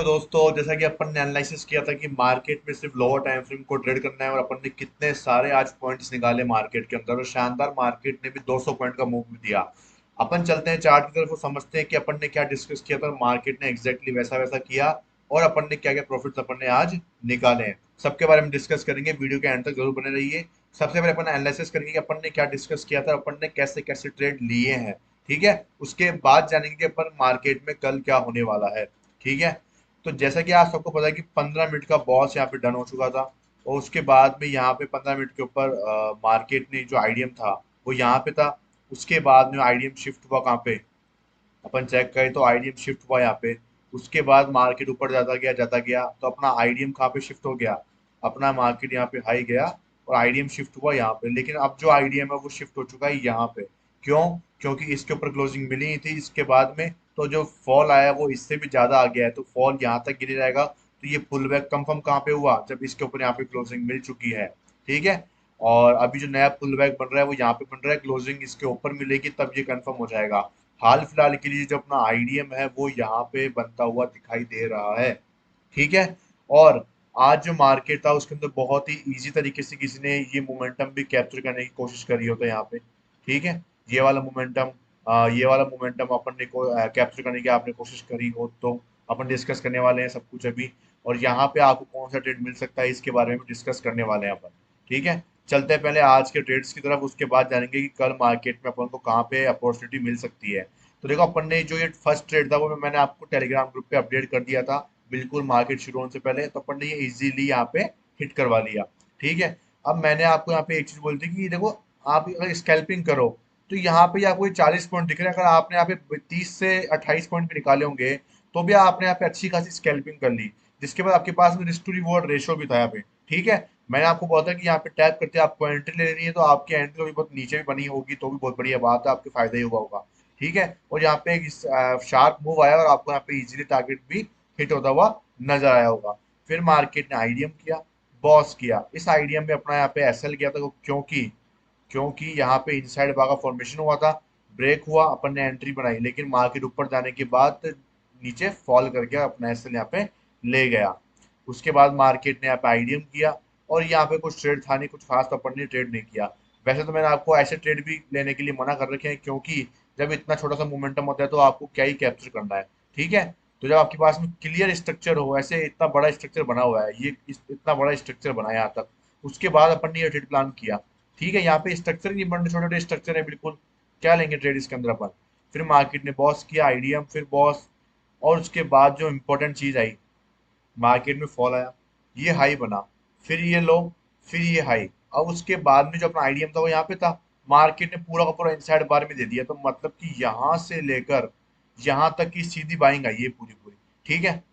हो दोस्तों। जैसा कि अपन ने एनालिसिस किया था कि मार्केट में सिर्फ लोअर टाइम फ्रेम को ट्रेड करना है और अपन ने कितने सारे आज पॉइंट्स निकाले मार्केट के अंदर और शानदार मार्केट ने भी 200 पॉइंट का मूव दिया। अपन चलते हैं चार्ट की तरफ और समझते हैं कि अपन ने क्या डिस्कस किया था और मार्केट ने एग्जैक्टली वैसा वैसा किया और अपन ने क्या क्या प्रॉफिट्स अपन ने आज निकाले हैं। सबके बारे में डिस्कस करेंगे, वीडियो के एंड तक जरूर बने रहिए। सबसे पहले अपन एनालिसिस करेंगे कि अपन ने क्या डिस्कस किया था, अपन ने कैसे कैसे ट्रेड लिए हैं। ठीक है, उसके बाद जानेंगे कि अपन मार्केट में कल क्या होने वाला है। ठीक है, तो जैसा कि आप सबको पता है कि 15 मिनट का बॉस यहाँ पे डन हो चुका था और उसके बाद में यहाँ पे 15 मिनट के ऊपर मार्केट ने जो आईडीएम था वो यहाँ पे था। उसके बाद में आईडीएम शिफ्ट हुआ कहाँ पे, अपन चेक करें तो आईडीएम शिफ्ट हुआ यहाँ पे। उसके बाद मार्केट ऊपर जाता गया तो अपना आईडीएम कहाँ पे शिफ्ट हो गया, अपना मार्केट यहाँ पे हाई गया और आईडीएम शिफ्ट हुआ यहाँ पे। लेकिन अब जो आईडीएम है वो शिफ्ट हो चुका है यहाँ पे। क्यों? क्योंकि इसके ऊपर क्लोजिंग मिली ही थी इसके बाद में, तो जो फॉल आया वो इससे भी ज्यादा आ गया है, तो फॉल यहाँ तक गिर जाएगा। तो ये पुल बैक कंफर्म कहाँ पे हुआ, जब इसके ऊपर यहाँ पे क्लोजिंग मिल चुकी है। ठीक है, और अभी जो नया पुल बैक बन रहा है वो यहाँ पे बन रहा है, क्लोजिंग इसके ऊपर मिलेगी तब ये कंफर्म हो जाएगा। हाल फिलहाल के लिए जो अपना आईडीएम है वो यहाँ पे बनता हुआ दिखाई दे रहा है। ठीक है, और आज जो मार्केट था उसके अंदर बहुत ही इजी तरीके से किसी ने ये मोमेंटम भी कैप्चर करने की कोशिश करी होता है यहाँ पे। ठीक है, ये वाला मोमेंटम, ये वाला मोमेंटम अपन ने को कैप्चर करने की आपने कोशिश करी हो तो अपन डिस्कस करने वाले हैं सब कुछ अभी। और यहाँ पे आपको कौन सा ट्रेड मिल सकता है इसके बारे में भी डिस्कस करने वाले हैं अपन। ठीक है, चलते हैं पहले आज के ट्रेड्स की तरफ, उसके बाद जानेंगे कि कल मार्केट में अपन को कहाँ पे अपॉर्चुनिटी मिल सकती है। तो देखो, अपन ने जो ये फर्स्ट ट्रेड था वो मैंने आपको टेलीग्राम ग्रुप पे अपडेट कर दिया था बिल्कुल मार्केट शुरू होने से पहले, तो अपन ने ये इजीली यहाँ पे हिट करवा लिया। ठीक है, अब मैंने आपको यहाँ पे एक चीज बोली थी कि देखो, आप अगर स्कैल्पिंग करो तो यहाँ पे आपको 40 पॉइंट दिख रहे हैं, अगर आपने यहाँ पे 30 से 28 पॉइंट भी निकाले होंगे तो भी आपने यहाँ पे अच्छी खासी स्कैल्पिंग कर ली, जिसके बाद आपके पास में रिस्क टू रिवॉर्ड रेशो भी था यहाँ पे। ठीक है, मैंने आपको बोला था कि यहाँ पे टैप करते आपको एंट्री लेनी है, तो आपकी एंट्री भी बहुत नीचे भी बनी होगी तो भी बहुत बढ़िया बात है, आपके फायदा ही हुआ होगा। ठीक है, और यहाँ पे एक शार्प मूव आया और आपको यहाँ पे इजीली टारगेट भी हिट होता हुआ नजर आया होगा। फिर मार्केट ने आईडीएम किया, बॉस किया, इस आईडीएम में अपना यहाँ पे एसएल किया था क्योंकि क्योंकि यहाँ पे इनसाइड बार का फॉर्मेशन हुआ था, ब्रेक हुआ, अपन ने एंट्री बनाई, लेकिन मार्केट ऊपर जाने के बाद नीचे फॉल करके अपना एसएल यहाँ पे ले गया। उसके बाद मार्केट ने यहाँ पे आईडीएम किया और यहाँ पे कुछ ट्रेड था नहीं, कुछ खास तो अपन ने ट्रेड नहीं किया। वैसे तो मैंने आपको ऐसे ट्रेड भी लेने के लिए मना कर रखे हैं, क्योंकि जब इतना छोटा सा मोमेंटम होता है तो आपको क्या ही कैप्चर करना है। ठीक है, तो जब आपके पास में क्लियर स्ट्रक्चर हो, ऐसे इतना बड़ा स्ट्रक्चर बना हुआ है, ये इतना बड़ा स्ट्रक्चर बना है यहाँ तक, उसके बाद अपन ने ये ट्रेड प्लान किया। ठीक है, यहाँ पे स्ट्रक्चर नहीं बन रहे, छोटे छोटे स्ट्रक्चर है बिल्कुल, क्या लेंगे ट्रेड इसके अंदर अपन। फिर मार्केट ने बॉस किया, आईडीएम, फिर बॉस, और उसके बाद जो इंपॉर्टेंट चीज आई, मार्केट में फॉल आया, ये हाई बना, फिर ये लो, फिर ये हाई। अब उसके बाद में जो अपना आईडीएम था वो यहाँ पे था, मार्केट ने पूरा का पूरा इनसाइड बार में दे दिया, तो मतलब कि यहाँ से लेकर यहाँ तक की सीधी बाइंग आई है पूरी पूरी। ठीक है,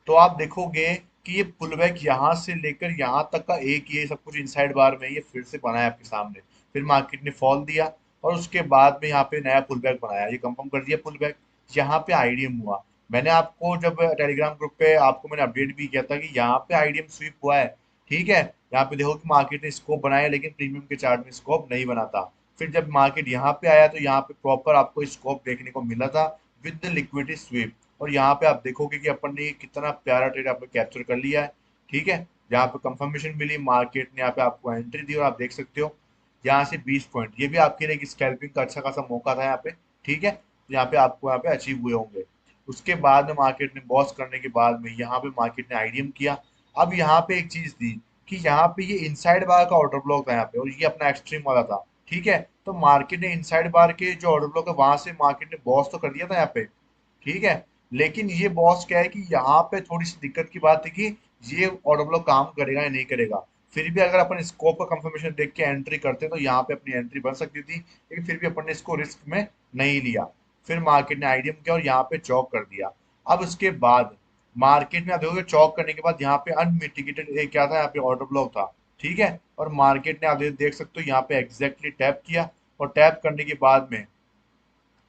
तो आप देखोगे कि ये पुलबैक यहाँ से लेकर यहाँ तक का एक, ये सब कुछ इनसाइड बार में ये फिर से बना है आपके सामने। फिर मार्केट ने फॉल दिया और उसके बाद में यहाँ पे नया पुलबैक बनाया, ये कंफर्म कर दिया पुलबैक, यहाँ पे आईडीएम हुआ। मैंने आपको जब टेलीग्राम ग्रुप पे आपको मैंने अपडेट भी किया था कि यहाँ पे आईडीएम स्वीप हुआ है। ठीक है, यहाँ पे देखो कि मार्केट ने स्कोप बनाया लेकिन प्रीमियम के चार्ट में स्कोप नहीं बना था। फिर जब मार्केट यहाँ पे आया तो यहाँ पे प्रॉपर आपको स्कोप देखने को मिला था विद द लिक्विडिटी स्वीप। और यहाँ पे आप देखोगे कि अपन ने कितना प्यारा ट्रेड आपने कैप्चर कर लिया है। ठीक है, यहाँ पे कंफर्मेशन मिली, मार्केट ने यहाँ पे आपको एंट्री दी और आप देख सकते हो यहाँ से 20 पॉइंट, ये भी आपके लिए एक स्कैल्पिंग का अच्छा खासा मौका था यहाँ पे। ठीक है, तो यहाँ पे आपको यहाँ पे अचीव हुए होंगे। उसके बाद में मार्केट ने बॉस करने के बाद में यहाँ पे मार्केट ने आईडीएम किया। अब यहाँ पे एक चीज थी कि यहाँ पे ये इनसाइड बार का ऑर्डर ब्लॉक था यहाँ पे और ये अपना एक्सट्रीम वाला था। ठीक है, तो मार्केट ने इनसाइड बार के जो ऑर्डर ब्लॉक है वहां से मार्केट ने बॉस तो कर दिया था यहाँ पे। ठीक है, लेकिन ये बॉस क्या है कि यहाँ पे थोड़ी सी दिक्कत की बात है कि ये ऑर्डर ब्लॉक काम करेगा या नहीं करेगा। फिर भी अगर अपन स्कोप का कंफर्मेशन देख के एंट्री करते तो यहाँ पे अपनी एंट्री बन सकती थी, लेकिन फिर भी अपन ने इसको रिस्क में नहीं लिया। फिर मार्केट ने आईडीएम किया और यहाँ पे चौक कर दिया। अब उसके बाद मार्केट में आप देखोगे चौक करने के बाद यहाँ पे अनमिटिगेटेड एक क्या था, यहाँ पे ऑर्डर ब्लॉक था। ठीक है, और मार्केट ने आप देख सकते हो यहाँ पे एग्जैक्टली टैप किया और टैप करने के बाद में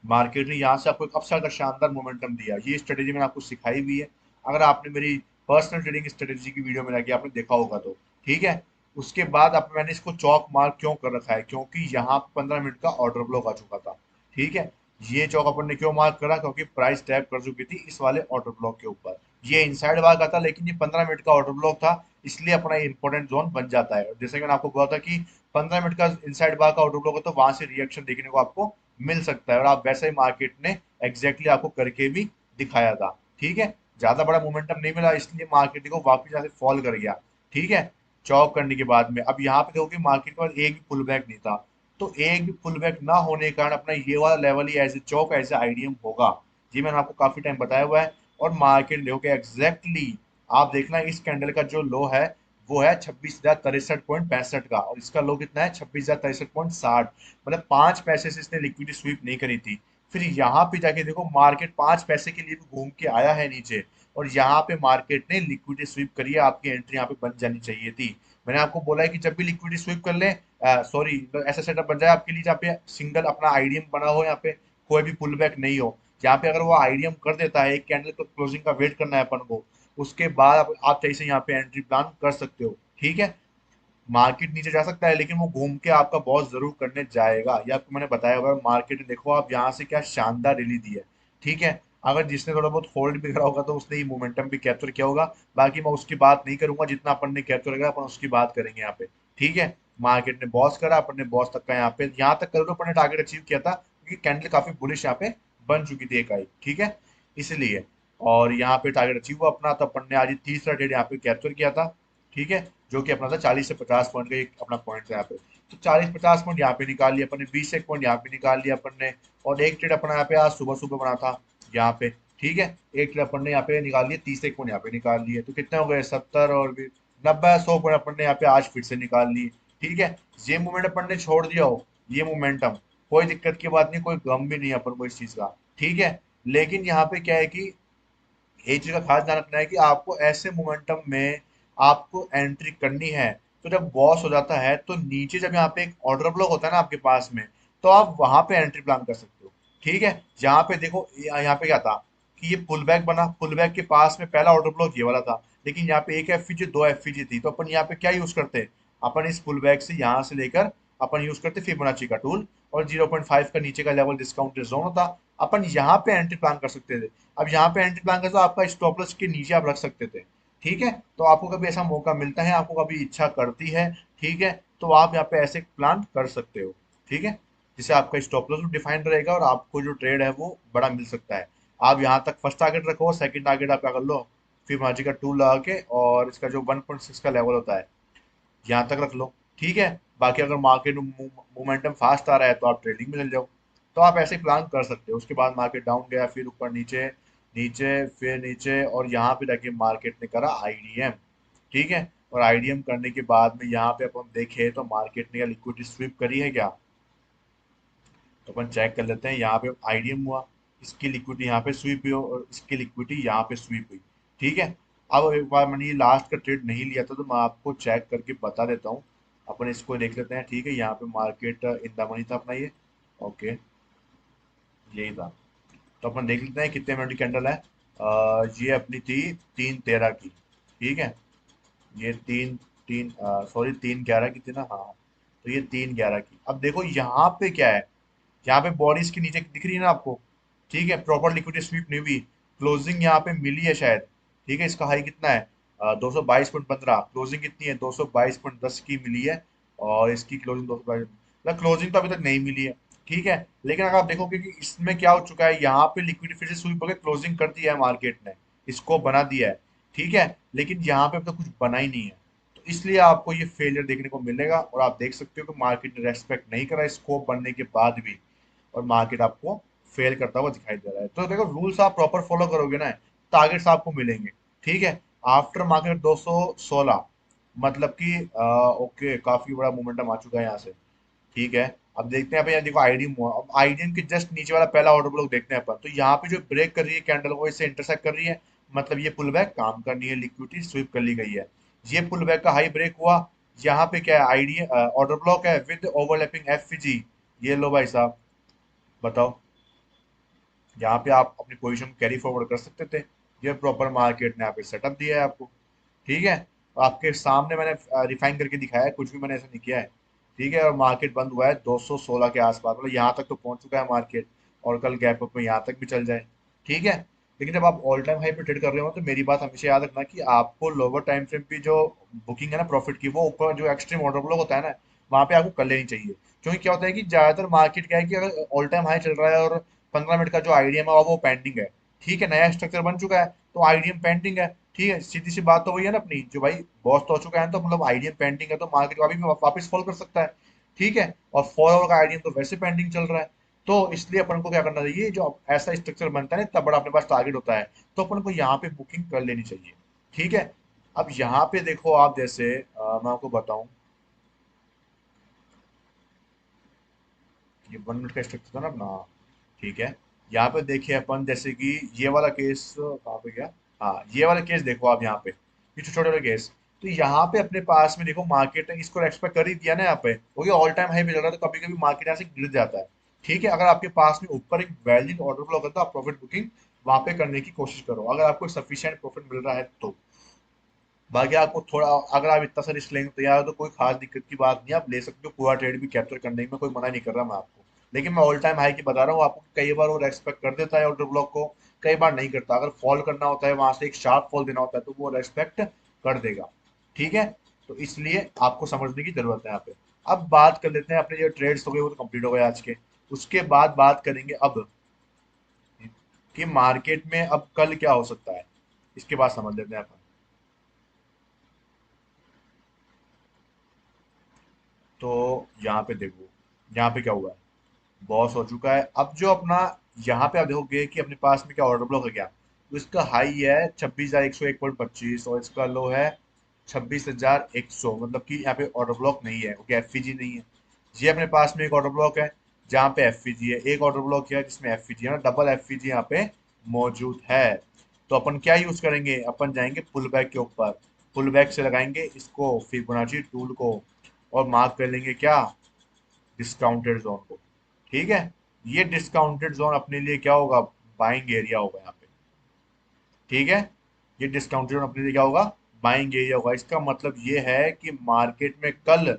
मार्केट ने यहाँ से आपको एक अपसाइड का शानदार मोमेंटम दिया। ये स्ट्रेटेजी मैंने आपको सिखाई भी है, अगर आपने मेरी पर्सनल ट्रेडिंग स्ट्रेटेजी की वीडियो में लगी आपने देखा होगा तो। ठीक है, उसके बाद अब मैंने इसको चौक मार्क क्यों कर रखा है, क्योंकि यहाँ 15 मिनट का ऑर्डर ब्लॉक आ चुका था। ठीक है, ये चौक अपन ने क्यों मार्क करा, क्योंकि प्राइस टैप कर चुकी थी इस वाले ऑर्डर ब्लॉक के ऊपर। ये इनसाइड भाग आता, लेकिन ये 15 मिनट का ऑर्डर ब्लॉक था, इसलिए अपना इंपॉर्टेंट जोन बन जाता है। जैसे कि मैंने आपको कहा था कि 15 मिनट का इनसाइड भाग का ऑर्डर ब्लॉक है, तो वहां से रिएक्शन देखने को आपको मिल सकता है, और आप वैसा ही मार्केट ने एग्जैक्टली आपको करके भी दिखाया था। ठीक है, ज्यादा बड़ा मोमेंटम नहीं मिला, इसलिए मार्केट को वापस यहाँ से फॉल कर गया। ठीक है, चौक करने के बाद में अब यहाँ पे देखो कि मार्केट के पास एक भी पुल बैक नहीं था, तो एक भी पुल बैक ना होने के कारण अपना ये वाला लेवल ही एज ए चौक एज ए आईडीएम होगा। जी मैंने आपको काफी टाइम बताया हुआ है। और मार्केट देखो कि एग्जैक्टली आप देखना, इस कैंडल का जो लो है वो है 26,063.65 का, और इसका लो कितना है 26,063.60। मतलब 5 पैसे से इसने लिक्विडिटी स्वीप नहीं करी थी। फिर यहाँ पे जाके देखो मार्केट 5 पैसे के लिए भी घूम के आया है नीचे, और यहाँ पे मार्केट ने लिक्विडिटी स्वीप करी है। आपकी एंट्री यहाँ पे बन जानी चाहिए थी। मैंने आपको बोला है कि जब भी लिक्विडिटी स्वीप कर ले, सॉरी, ऐसा सेटअप बन जाए आपके लिए जहाँ पे सिंगल अपना आईडीएम बना हो, यहाँ पे कोई भी पुल बैक नहीं हो, यहाँ पे अगर वो आईडीएम कर देता है, एक कैंडल को क्लोजिंग का वेट करना है अपन को, उसके बाद आप जैसे यहाँ पे एंट्री प्लान कर सकते हो। ठीक है, मार्केट नीचे जा सकता है, लेकिन वो घूम के आपका बॉस जरूर करने जाएगा, ये आपको मैंने बताया हुआ है। मार्केट में देखो आप यहाँ से क्या शानदार रैली दी है। ठीक है, अगर जिसने थोड़ा बहुत होल्ड भी करा होगा तो उसने ये मोमेंटम भी कैप्चर किया होगा। बाकी मैं उसकी बात नहीं करूंगा, जितना अपन ने कैप्चर करा अपन उसकी बात करेंगे यहाँ पे। ठीक है, मार्केट ने बॉस करा, अपन ने बॉस तक का यहाँ तक करो अपन ने टारगेट अचीव किया था, क्योंकि कैंडल काफी बुलिश यहाँ पे बन चुकी थी एक आई। ठीक है, इसलिए, और यहाँ पे टारगेट अचीव हुआ अपना, तो अपन ने आज तीसरा ट्रेड यहाँ पे कैप्चर किया था। ठीक है, जो कि अपना था 40 से 50 पॉइंट का एक अपना पॉइंट था यहाँ पे। तो 40-50 पॉइंट यहाँ पे निकाल लिया अपन ने, 20 एक पॉइंट यहाँ पे निकाल लिया अपन ने, और एक ट्रेड अपना यहाँ पे आज सुबह सुबह बना था यहाँ पे। ठीक है, एक ट्रेड अपन ने यहाँ पे निकाल लिया, 30 एक पॉइंट यहाँ पे निकाल लिए, तो कितने हो गए 70 और भी 90-100 पॉइंट अपन ने यहाँ पे आज फिर से निकाल लिए। ठीक है, ये मूवमेंट अपन ने छोड़ दिया हो, ये मोमेंटम, कोई दिक्कत की बात नहीं, कोई गम भी नहीं है अपन को इस चीज का। ठीक है, लेकिन यहाँ पे क्या है कि एक चीज का खास ध्यान रखना है कि आपको ऐसे मोमेंटम में आपको एंट्री करनी है। तो जब बॉस हो जाता है तो नीचे जब यहाँ पे एक ऑर्डर ब्लॉक होता है ना आपके पास में, तो आप वहां पे एंट्री प्लान कर सकते हो। ठीक है, यहाँ पे देखो यहाँ पे क्या था कि ये पुल बैक बना, पुल बैक के पास में पहला ऑर्डर ब्लॉक ये वाला था, लेकिन यहाँ पे एक एफवीजी दो एफवीजी थी, तो अपन यहाँ पे क्या यूज करते, अपन इस पुल बैक से यहाँ से लेकर अपन यूज करते फिबोनाची का टूल, और 0.5 का नीचे का लेवल डिस्काउंटेड जोन होता, अपन यहाँ पे एंट्री प्लान कर सकते थे। अब यहाँ पे एंट्री प्लान कर तो आपका स्टॉप लॉस के नीचे आप रख सकते थे। ठीक है, तो आपको कभी ऐसा मौका मिलता है, आपको कभी इच्छा करती है, ठीक है, तो आप यहाँ पे ऐसे प्लान कर सकते हो। ठीक है, जिससे आपका स्टॉप लॉस भी डिफाइंड रहेगा और आपको जो ट्रेड है वो बड़ा मिल सकता है। आप यहाँ तक फर्स्ट टारगेट रखो, सेकंड टारगेट आप क्या कर लो, फिबोनाची का टूल लगा के, और इसका जो 1.6 का लेवल होता है यहाँ तक रख लो। ठीक है, बाकी अगर मार्केट मोमेंटम फास्ट आ रहा है तो आप ट्रेडिंग में चल जाओ। तो आप ऐसे प्लान कर सकते हो। उसके बाद मार्केट डाउन गया, फिर ऊपर नीचे, नीचे, फिर नीचे, और यहाँ पे जाके मार्केट ने करा आईडीएम। ठीक है, और आईडीएम करने के बाद में यहाँ पे अपन देखे तो मार्केट ने लिक्विडिटी स्वीप करी है क्या, तो अपन चेक कर लेते हैं। यहाँ पे आईडीएम हुआ, इसकी लिक्विडिटी यहाँ पे स्वीप हुई और इसकी लिक्विडिटी यहाँ पे स्वीप हुई। ठीक है, अब एक बार मैंने ये लास्ट का ट्रेड नहीं लिया था, तो मैं आपको चेक करके बता देता हूँ। अपन इसको देख लेते हैं। ठीक है, यहाँ पे मार्केट इन द मनी था अपना ये। ओके, यही था। तो अपन देख लेते हैं कितने मिनट की कैंडल है। ये अपनी थी 3:13 की। ठीक है, ये तीन तीन सॉरी 3:11 की थी ना, हाँ, तो ये 3:11 की। अब देखो यहाँ पे क्या है, यहाँ पे बॉडी इसके नीचे दिख रही है ना आपको। ठीक है, प्रॉपर लिक्विडिटी स्वीप नहीं हुई, क्लोजिंग यहाँ पे मिली है शायद। ठीक है, इसका हाई कितना है 222.15, क्लोजिंग कितनी है 222.10 की मिली है, और इसकी क्लोजिंग 222, मतलब क्लोजिंग तो अभी तक नहीं मिली है। ठीक है, लेकिन अगर आप देखोगे कि इसमें क्या हो चुका है, यहाँ पे लिक्विडिटी फिर से स्वीप होकर क्लोजिंग कर दिया है मार्केट ने, इसको बना दिया है। ठीक है, लेकिन यहाँ पे अब तक कुछ बना ही नहीं है, तो इसलिए आपको ये फेलियर देखने को मिलेगा, और आप देख सकते हो कि मार्केट ने रेस्पेक्ट नहीं करा स्कोप बनने के बाद भी, और मार्केट आपको फेल करता हुआ दिखाई दे रहा है। तो देखो रूल्स आप प्रॉपर फॉलो करोगे ना, टारगेट्स आपको मिलेंगे। ठीक है, आफ्टर मार्केट 216, मतलब कि ओके, काफी बड़ा मोमेंटम आ चुका है यहाँ से। ठीक है, अब देखते हैं, यहाँ देखो आईडीएम हुआ, अब आईडीएम के जस्ट नीचे वाला पहला ऑर्डर ब्लॉक देखते हैं अपन, तो यहाँ पे जो ब्रेक कर रही है कैंडल को इससे इंटरसेक्ट कर रही है, मतलब ये पुल बैक काम करनी है, लिक्विडिटी स्वीप कर ली गई है। ये पुल बैक का हाई ब्रेक हुआ, यहाँ पे क्या है आईडी ऑर्डर ब्लॉक है विद ओवरलैपिंग एफजी। ये लो भाई साहब, बताओ, यहाँ पे आप अपनी पोजीशन कैरी फॉरवर्ड कर सकते थे। ये प्रॉपर मार्केट ने यहाँ पे सेटअप दिया है आपको। ठीक है, तो आपके सामने मैंने रिफाइन करके दिखाया है, कुछ भी मैंने ऐसा नहीं किया है। ठीक है, और मार्केट बंद हुआ है 216 के आसपास, मतलब यहाँ तक तो पहुंच चुका है मार्केट, और कल गैप अप में यहाँ तक भी चल जाए। ठीक है, लेकिन जब आप ऑल टाइम हाई पे ट्रेड कर रहे हो तो मेरी बात हमेशा याद रखना कि आपको लोअर टाइम फ्रेम की जो बुकिंग है ना प्रॉफिट की, वो ऊपर जो एक्सट्रीम ऑर्डर ब्लॉक होता है ना, वहां पे आपको कर लेनी चाहिए। क्योंकि क्या होता है कि ज्यादातर मार्केट क्या है कि अगर ऑल टाइम हाई चल रहा है और 15 मिनट का जो आईडीएम है वो पेंडिंग है, ठीक है, नया स्ट्रक्चर बन चुका है तो आईडीएम पेंडिंग है, ठीक है, सीधी सी बात तो वही है ना अपनी, जो भाई बॉस तो हो चुका है तो मतलब आईडीएम पेंडिंग है तो मार्केट अभी भी वापस फॉल कर सकता है, ठीक है, और 4 आवर का आईडीएम तो वैसे पेंडिंग चल रहा है। तो इसलिए अपन को क्या करना चाहिए, जो ऐसा स्ट्रक्चर बनता है ना, इतना बड़ा अपने पास टारगेट होता है, तो अपन को यहाँ पे बुकिंग कर लेनी चाहिए, ठीक है। अब यहाँ पे देखो आप, जैसे मैं आपको बताऊं, ये 1 मिनट का स्ट्रक्चर था ना अपना, ठीक है। यहाँ पे देखिए अपन, जैसे कि ये वाला केस कहाँ पे गया, हाँ ये वाला केस देखो आप यहाँ पे, ये छोटे वाले केस, तो यहाँ पे अपने पास में देखो मार्केट ने इसको एक्सपेक्ट कर ही दिया ना, यहाँ पे वो ये ऑल टाइम हाई पे चल रहा है, तो कभी कभी मार्केट यहाँ से गिर जाता है, ठीक है। अगर आपके पास में ऊपर एक वैलिड ऑर्डर ब्लॉक है तो आप प्रॉफिट बुकिंग वहां पे करने की कोशिश करो, अगर आपको सफिशिएंट प्रॉफिट मिल रहा है तो। बाकी आपको थोड़ा, अगर आप इतना सा रिस्क लेने को तैयार हो तो कोई खास दिक्कत की बात नहीं है, आप ले सकते हो, पूरा ट्रेड भी कैप्चर करने में कोई मना नहीं कर रहा मैं आपको। लेकिन मैं ऑल टाइम हाई की बता रहा हूँ आपको, कई बार वो रेस्पेक्ट कर देता है ऑर्डर ब्लॉक को, कई बार नहीं करता, अगर फॉल करना होता है वहां से एक शार्प फॉल देना होता है तो वो रेस्पेक्ट कर देगा, ठीक है। तो इसलिए आपको समझने की जरूरत है यहाँ पे। अब बात कर लेते हैं अपने, जो ट्रेड्स हो गए वो तो कंप्लीट हो गए आज के, उसके बाद बात करेंगे अब कि मार्केट में अब कल क्या हो सकता है, इसके बाद समझ लेते हैं अपन। तो यहाँ पे देखो, यहाँ पे क्या हुआ है, बॉस हो चुका है। अब जो अपना यहाँ पे आप देखोगे कि अपने पास में क्या ऑर्डर ब्लॉक है क्या, तो इसका हाई है 26,101.25 और इसका लो है 26,100, मतलब कि यहाँ पे ऑर्डर ब्लॉक नहीं है क्योंकि एफईजी नहीं है। ये अपने पास में एक ऑर्डर ब्लॉक है जहाँ पे एफईजी है, एक ऑर्डर ब्लॉक है जिसमें एफईजी है ना, डबल एफईजी यहाँ पे मौजूद है। तो अपन क्या यूज करेंगे, अपन जाएंगे पुल बैक के ऊपर, पुल बैक से लगाएंगे इसको फिबोनाची टूल को और मार्क कर लेंगे क्या, डिस्काउंटेड जोन को, ठीक है। ये डिस्काउंटेड जोन अपने लिए क्या होगा, बाइंग एरिया होगा यहाँ पे, ठीक है। ये डिस्काउंटेड जोन अपने लिए क्या होगा, बाइंग एरिया होगा। इसका मतलब ये है कि मार्केट में कल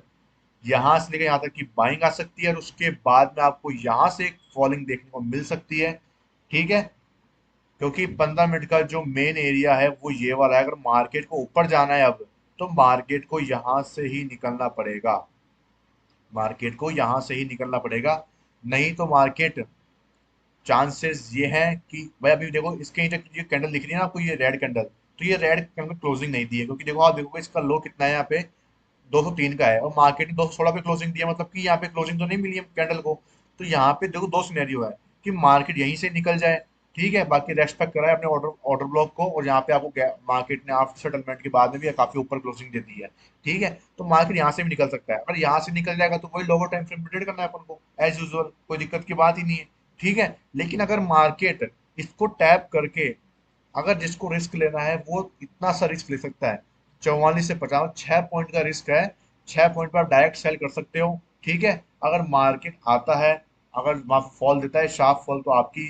यहाँ से लेकर यहाँ तक की बाइंग आ सकती है और उसके बाद में आपको यहाँ से एक फॉलिंग देखने को मिल सकती है, ठीक है। क्योंकि 15 मिनट का जो मेन एरिया है वो ये वाला है, अगर मार्केट को ऊपर जाना है अब, तो मार्केट को यहाँ से ही निकलना पड़ेगा, मार्केट को यहाँ से ही निकलना पड़ेगा, नहीं तो मार्केट, चांसेस ये हैं कि भाई अभी देखो इसके नीचे ये कैंडल दिख रही है ना आपको, ये रेड कैंडल, तो ये रेड कैंडल क्लोजिंग नहीं दी है, क्योंकि देखो आप देखोगे इसका लो कितना है यहाँ पे, 203 का है और मार्केट ने 216 पे क्लोजिंग दिया, मतलब कि यहाँ पे क्लोजिंग तो नहीं मिली है कैंडल को। तो यहाँ पे देखो दो सिनेरियो है कि मार्केट यहीं से निकल जाए, ठीक है, बाकी रेस्पेक्ट कराए अपने ऑर्डर ऑर्डर ब्लॉक को, और यहाँ पे आपको मार्केट ने आफ्टर सेटलमेंट के बाद में भी काफी ऊपर क्लोजिंग दे दी है, ठीक है। तो मार्केट यहाँ से भी निकल सकता है, अगर यहाँ से निकल जाएगा तो वही लोअर टाइम फ्रेम ट्रेड करना है अपन को एज यूजुअल, कोई दिक्कत की बात ही नहीं है, ठीक है। लेकिन अगर मार्केट इसको टैप करके, अगर जिसको रिस्क लेना है वो इतना सा रिस्क ले सकता है, 44 से 50, 6 पॉइंट का रिस्क है, 6 पॉइंट पर आप डायरेक्ट सेल कर सकते हो, ठीक है। अगर मार्केट आता है, अगर वहाँ फॉल देता है शार्प फॉल, तो आपकी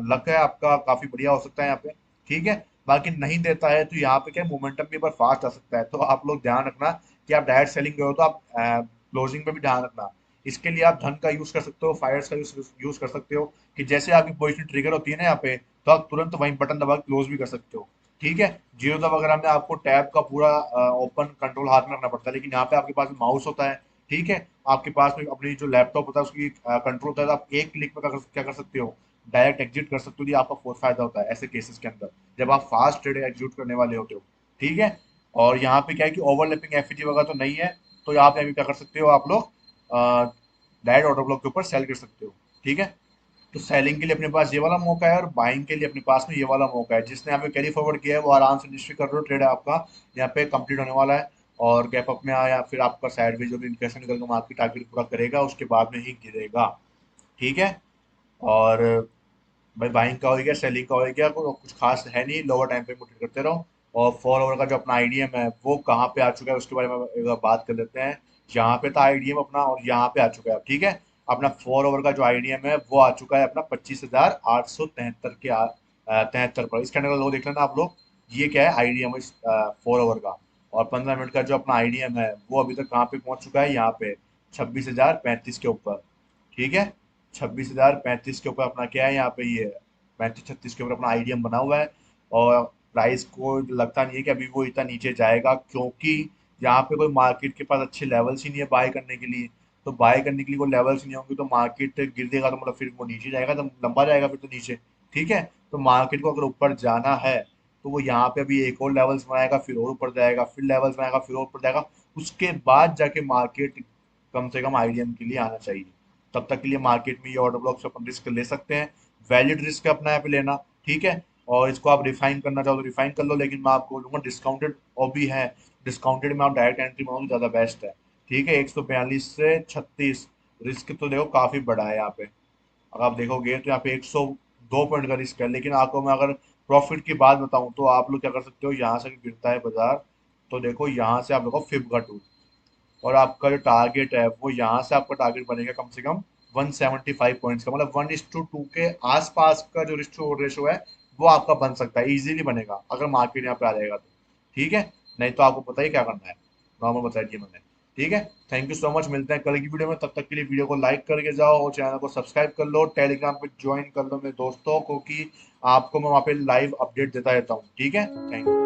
लक है, आपका काफी बढ़िया हो सकता है यहाँ पे, ठीक है। बाकी नहीं देता है तो यहाँ पे क्या मोमेंटम भी एक बार फास्ट आ सकता है, तो आप लोग ध्यान रखना कि आप डायरेक्ट सेलिंग गए हो तो आप क्लोजिंग पे भी ध्यान रखना। इसके लिए आप धन का यूज कर सकते हो, फायर्स का यूज कर सकते हो, कि जैसे आपकी पोजिशन ट्रिगर होती है ना यहाँ पे, तो आप तुरंत वहीं बटन दबा के क्लोज भी कर सकते हो, ठीक है। जीरो दब वगैरह में आपको टैब का पूरा ओपन कंट्रोल हाथ में रखना पड़ता है, लेकिन यहाँ पे आपके पास माउस होता है, ठीक है, आपके पास में अपनी जो लैपटॉप होता है उसकी कंट्रोल होता है, तो आप एक क्लिक में क्या कर सकते हो, डायरेक्ट एग्जिट कर सकते हो, ये आपका फोर्थ फायदा होता है ऐसे केसेस के अंदर, जब आप फास्ट ट्रेड एग्जीक्यूट करने वाले होते हो, ठीक है। और यहाँ पे क्या है कि ओवरलैपिंग एफईजी वगैरह तो नहीं है, तो यहाँ पे अभी क्या कर सकते हो आप लोग, डायरेक्ट ऑर्डर ब्लॉक के ऊपर सेल कर सकते हो, ठीक है। तो सेलिंग के लिए अपने पास ये वाला मौका है और बाइंग के लिए अपने पास में ये वाला मौका है, जिसने यहाँ पे कैरी फॉरवर्ड किया है वो आराम से निश्चित कर रहे हो, ट्रेड आपका यहाँ पे कंप्लीट होने वाला है, और गैप अप में आया फिर आपका साइडवेज जो भी इंडिकेशन निकल के मार्केट टारगेट पूरा करेगा उसके बाद में ही गिरेगा, ठीक है। और भाई बाइंग का हो गया, सेलिंग का हो गया, कुछ खास है नहीं, लोअर टाइम पे ट्रेड करते रहो। और 4 आवर का जो अपना आईडीएम है वो कहाँ पे आ चुका है उसके बारे में एक बार बात कर लेते हैं। यहाँ पे था आईडीएम अपना और यहाँ पे आ चुका है अब, ठीक है। अपना 4 आवर का जो आईडीएम है वो आ चुका है अपना 25,873 के 73 पर, इस कैंडल का लो देख लेना आप लोग, ये क्या है आईडीएम इस 4 आवर का। और 15 मिनट का जो अपना आईडीएम है वो अभी तक कहाँ पे पहुंच चुका है, यहाँ पे 26,035 के ऊपर, ठीक है। 26,035 के ऊपर अपना क्या है यहाँ पे, ये 35-36 के ऊपर अपना आईडीएम बना हुआ है। और प्राइस को लगता नहीं है कि अभी वो इतना नीचे जाएगा, क्योंकि यहाँ पे कोई मार्केट के पास अच्छे लेवल्स ही नहीं है बाय करने के लिए। तो बाय करने के लिए कोई लेवल्स नहीं होंगे तो मार्केट गिर देगा, तो मतलब फिर वो नीचे जाएगा, तो लंबा जाएगा फिर तो नीचे। ठीक है, तो मार्केट को अगर ऊपर जाना है तो वो यहाँ पे अभी एक और लेवल्स बनाएगा, फिर और ऊपर जाएगा, फिर लेवल्स बनाएगा, फिर और ऊपर जाएगा। उसके बाद जाके मार्केट कम से कम आईडीएम के लिए आना चाहिए। तब तक के लिए मार्केट में ये ऑर्डर ब्लॉक से अपन रिस्क ले सकते हैं। वैलिड रिस्क है अपना यहाँ पे लेना। ठीक है, और इसको आप रिफाइन करना चाहो तो रिफाइन कर लो, लेकिन मैं आपको बोलूंगा डिस्काउंटेड और भी है, डिस्काउंटेड में आप डायरेक्ट एंट्री मारो तो ज़्यादा बेस्ट है। ठीक है, 142 से 36 रिस्क तो देखो काफ़ी बड़ा है यहाँ पे। अगर आप देखोगे तो यहाँ पे 102 पॉइंट का रिस्क है, लेकिन आपको मैं अगर प्रॉफिट की बात बताऊं तो आप लोग क्या कर सकते हो, यहाँ से गिरता है बाजार तो देखो यहाँ से आप देखो फिब का टूल, और आपका जो टारगेट है वो यहाँ से आपका टारगेट बनेगा कम से कम 175 पॉइंट्स का, मतलब 1:2 के आसपास का जो रिस्क रेशो है वो आपका बन सकता है, इजीली बनेगा अगर मार्केट यहाँ पे आ जाएगा तो। ठीक है, नहीं तो आपको पता ही क्या करना है, नॉर्मल बता दिया मैंने। ठीक है, थैंक यू सो मच, मिलते हैं कल की वीडियो में, तब तक के लिए वीडियो को लाइक करके जाओ और चैनल को सब्सक्राइब कर लो, टेलीग्राम पे ज्वाइन कर लो मेरे दोस्तों को, कि आपको मैं वहाँ पे लाइव अपडेट देता रहता हूँ। ठीक है, थैंक यू।